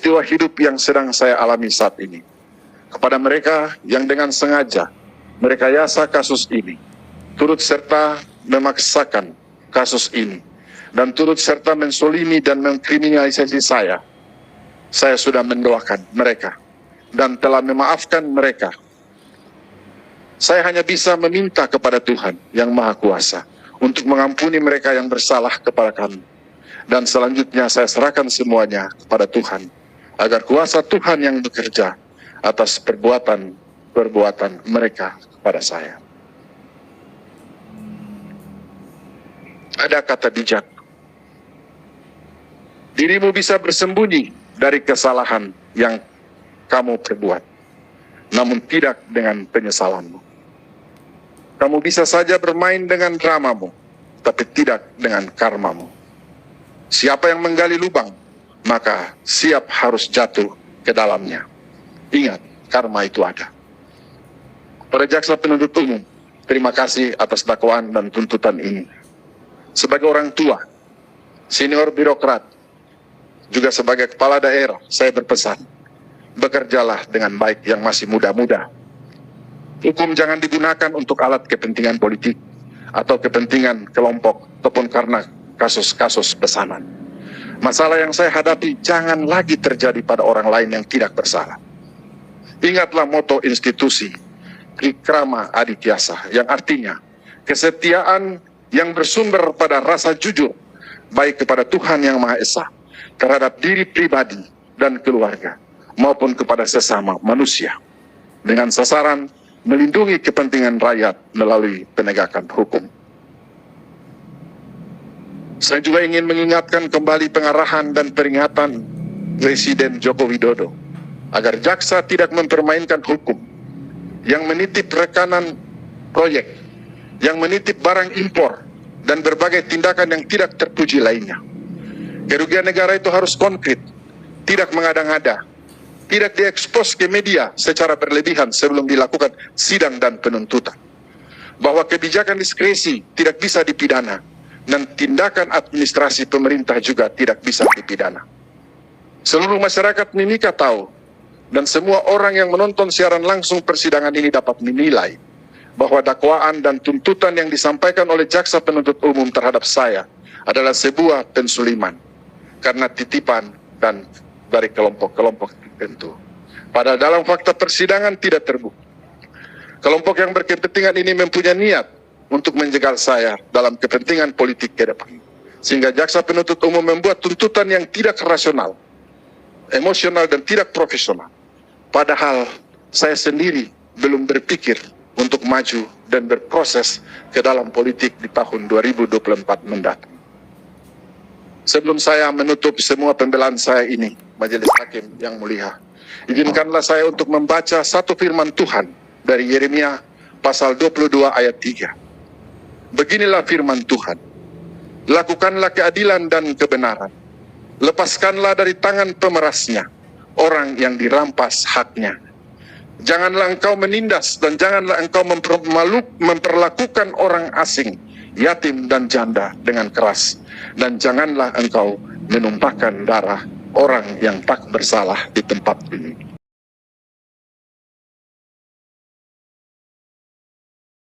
peristiwa hidup yang sedang saya alami saat ini. Kepada mereka yang dengan sengaja merekayasa kasus ini, turut serta memaksakan kasus ini, dan turut serta mensolimi dan mengkriminalisasi saya sudah mendoakan mereka dan telah memaafkan mereka. Saya hanya bisa meminta kepada Tuhan yang Maha Kuasa untuk mengampuni mereka yang bersalah kepada kami. Dan selanjutnya saya serahkan semuanya kepada Tuhan, agar kuasa Tuhan yang bekerja atas perbuatan mereka kepada saya. Ada kata bijak. Dirimu bisa bersembunyi dari kesalahan yang kamu perbuat, namun tidak dengan penyesalanmu. Kamu bisa saja bermain dengan dramamu, tapi tidak dengan karmamu. Siapa yang menggali lubang, maka siap harus jatuh ke dalamnya. Ingat, karma itu ada. Para jaksa penuntut umum, terima kasih atas dakwaan dan tuntutan ini. Sebagai orang tua, senior birokrat, juga sebagai kepala daerah, saya berpesan, bekerjalah dengan baik yang masih muda-muda. Hukum jangan digunakan untuk alat kepentingan politik atau kepentingan kelompok ataupun karena kasus-kasus pesanan. Masalah yang saya hadapi jangan lagi terjadi pada orang lain yang tidak bersalah. Ingatlah moto institusi Wikrama Adityasa, yang artinya kesetiaan yang bersumber pada rasa jujur, baik kepada Tuhan Yang Maha Esa, terhadap diri pribadi dan keluarga, maupun kepada sesama manusia, dengan sasaran melindungi kepentingan rakyat melalui penegakan hukum. Saya juga ingin mengingatkan kembali pengarahan dan peringatan Presiden Joko Widodo agar jaksa tidak mempermainkan hukum, yang menitip rekanan proyek, yang menitip barang impor, dan berbagai tindakan yang tidak terpuji lainnya. Kerugian negara itu harus konkret, tidak mengada-ngada, tidak diekspos ke media secara berlebihan sebelum dilakukan sidang dan penuntutan. Bahwa kebijakan diskresi tidak bisa dipidana, dan tindakan administrasi pemerintah juga tidak bisa dipidana. Seluruh masyarakat Mimika tahu, dan semua orang yang menonton siaran langsung persidangan ini dapat menilai bahwa dakwaan dan tuntutan yang disampaikan oleh jaksa penuntut umum terhadap saya adalah sebuah pensuliman karena titipan dan dari kelompok-kelompok tertentu. Padahal dalam fakta persidangan tidak terbukti. Kelompok yang berkepentingan ini mempunyai niat untuk menjegal saya dalam kepentingan politik ke depan. Sehingga jaksa penuntut umum membuat tuntutan yang tidak rasional, emosional, dan tidak profesional. Padahal saya sendiri belum berpikir untuk maju dan berproses ke dalam politik di tahun 2024 mendatang. Sebelum saya menutup semua pembelaan saya ini, Majelis Hakim yang mulia, izinkanlah saya untuk membaca satu firman Tuhan dari Yeremia pasal 22 ayat 3. Beginilah firman Tuhan, lakukanlah keadilan dan kebenaran, lepaskanlah dari tangan pemerasnya orang yang dirampas haknya. Janganlah engkau menindas dan janganlah engkau memperlakukan orang asing, yatim dan janda dengan keras, dan janganlah engkau menumpahkan darah orang yang tak bersalah di tempat ini.